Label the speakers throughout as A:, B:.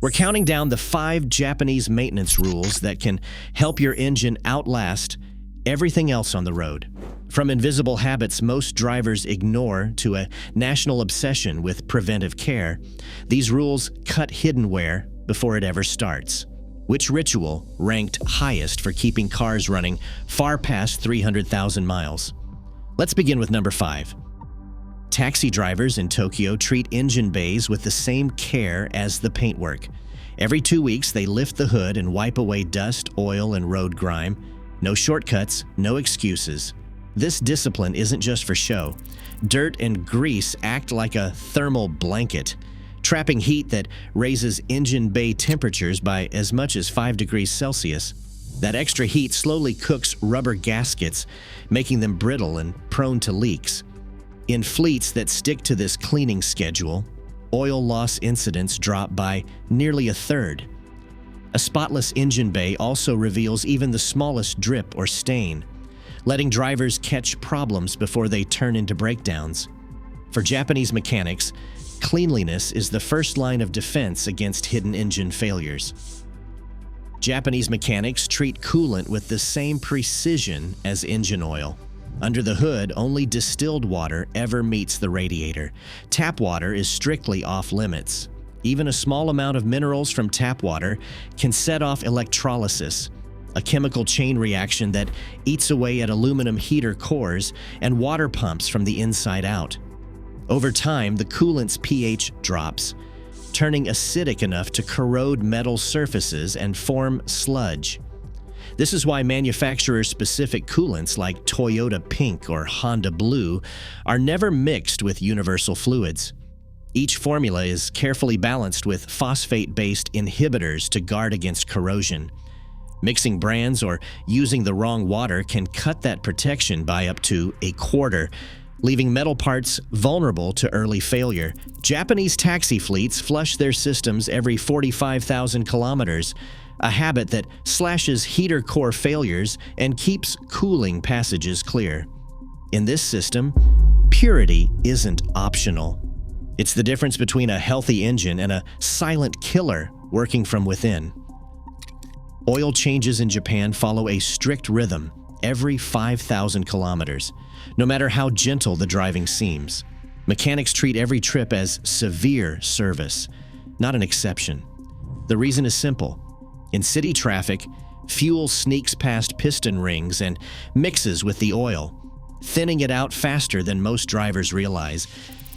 A: We're counting down the 5 Japanese maintenance rules that can help your engine outlast everything else on the road. From invisible habits most drivers ignore to a national obsession with preventive care, these rules cut hidden wear before it ever starts. Which ritual ranked highest for keeping cars running far past 300,000 miles? Let's begin with number 5. Taxi drivers in Tokyo treat engine bays with the same care as the paintwork. Every 2 weeks, they lift the hood and wipe away dust, oil, and road grime. No shortcuts, no excuses. This discipline isn't just for show. Dirt and grease act like a thermal blanket, trapping heat that raises engine bay temperatures by as much as 5 degrees Celsius. That extra heat slowly cooks rubber gaskets, making them brittle and prone to leaks. In fleets that stick to this cleaning schedule, oil loss incidents drop by nearly a third. A spotless engine bay also reveals even the smallest drip or stain, letting drivers catch problems before they turn into breakdowns. For Japanese mechanics, cleanliness is the first line of defense against hidden engine failures. Japanese mechanics treat coolant with the same precision as engine oil. Under the hood, only distilled water ever meets the radiator. Tap water is strictly off limits. Even a small amount of minerals from tap water can set off electrolysis, a chemical chain reaction that eats away at aluminum heater cores and water pumps from the inside out. Over time, the coolant's pH drops, turning acidic enough to corrode metal surfaces and form sludge. This is why manufacturer-specific coolants like Toyota Pink or Honda Blue are never mixed with universal fluids. Each formula is carefully balanced with phosphate-based inhibitors to guard against corrosion. Mixing brands or using the wrong water can cut that protection by up to a quarter, leaving metal parts vulnerable to early failure. Japanese taxi fleets flush their systems every 45,000 kilometers, a habit that slashes heater core failures and keeps cooling passages clear. In this system, purity isn't optional. It's the difference between a healthy engine and a silent killer working from within. Oil changes in Japan follow a strict rhythm every 5,000 kilometers, no matter how gentle the driving seems. Mechanics treat every trip as severe service, not an exception. The reason is simple. In city traffic, fuel sneaks past piston rings and mixes with the oil, thinning it out faster than most drivers realize.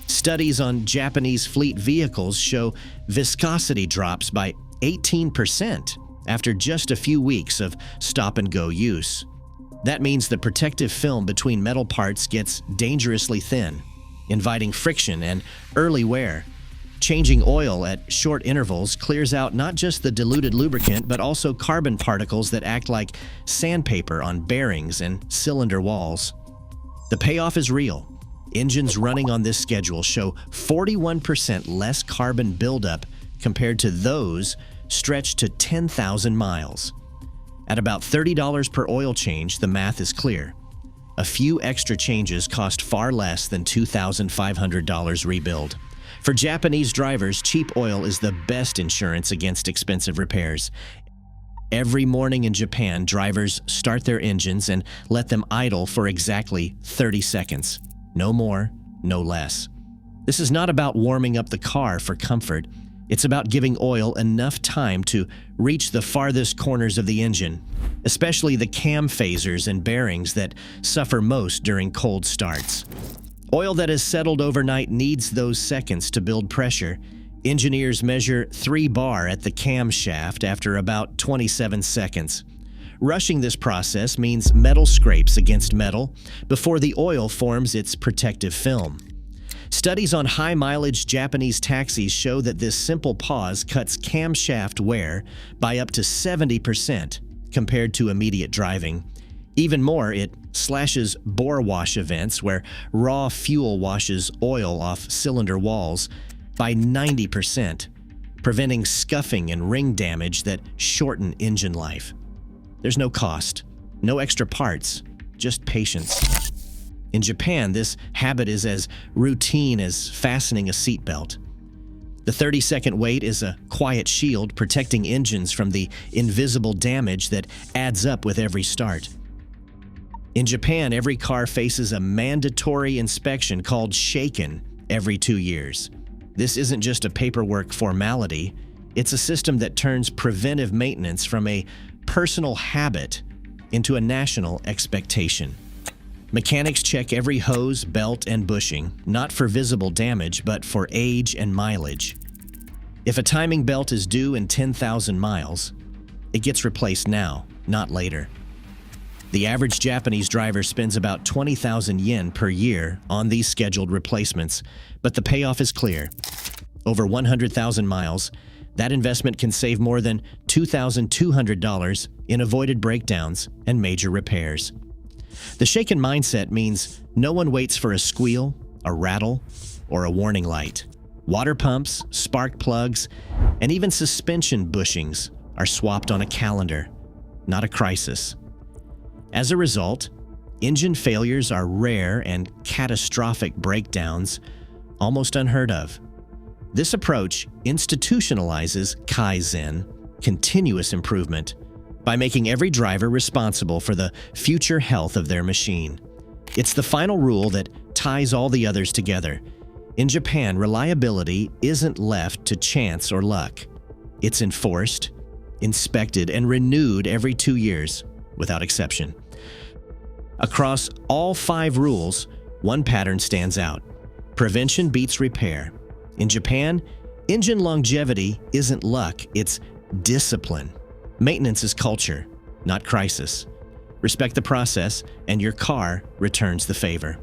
A: Studies on Japanese fleet vehicles show viscosity drops by 18% after just a few weeks of stop-and-go use. That means the protective film between metal parts gets dangerously thin, inviting friction and early wear. Changing oil at short intervals clears out not just the diluted lubricant, but also carbon particles that act like sandpaper on bearings and cylinder walls. The payoff is real. Engines running on this schedule show 41% less carbon buildup compared to those stretched to 10,000 miles. At about $30 per oil change, the math is clear. A few extra changes cost far less than $2,500 rebuild. For Japanese drivers, cheap oil is the best insurance against expensive repairs. Every morning in Japan, drivers start their engines and let them idle for exactly 30 seconds. No more, no less. This is not about warming up the car for comfort. It's about giving oil enough time to reach the farthest corners of the engine, especially the cam phasers and bearings that suffer most during cold starts. Oil that has settled overnight needs those seconds to build pressure. Engineers measure 3 bar at the camshaft after about 27 seconds. Rushing this process means metal scrapes against metal before the oil forms its protective film. Studies on high-mileage Japanese taxis show that this simple pause cuts camshaft wear by up to 70% compared to immediate driving. Even more, it slashes bore wash events where raw fuel washes oil off cylinder walls by 90%, preventing scuffing and ring damage that shorten engine life. There's no cost, no extra parts, just patience. In Japan, this habit is as routine as fastening a seatbelt. The 30-second wait is a quiet shield protecting engines from the invisible damage that adds up with every start. In Japan, every car faces a mandatory inspection called shaken every 2 years. This isn't just a paperwork formality, it's a system that turns preventive maintenance from a personal habit into a national expectation. Mechanics check every hose, belt, and bushing, not for visible damage, but for age and mileage. If a timing belt is due in 10,000 miles, it gets replaced now, not later. The average Japanese driver spends about 20,000 yen per year on these scheduled replacements, but the payoff is clear. Over 100,000 miles, that investment can save more than $2,200 in avoided breakdowns and major repairs. The shaken mindset means no one waits for a squeal, a rattle, or a warning light. Water pumps, spark plugs, and even suspension bushings are swapped on a calendar, not a crisis. As a result, engine failures are rare and catastrophic breakdowns almost unheard of. This approach institutionalizes Kaizen, continuous improvement, by making every driver responsible for the future health of their machine. It's the final rule that ties all the others together. In Japan, reliability isn't left to chance or luck. It's enforced, inspected, and renewed every 2 years, without exception. Across all 5 rules, one pattern stands out. Prevention beats repair. In Japan, engine longevity isn't luck, it's discipline. Maintenance is culture, not crisis. Respect the process, and your car returns the favor.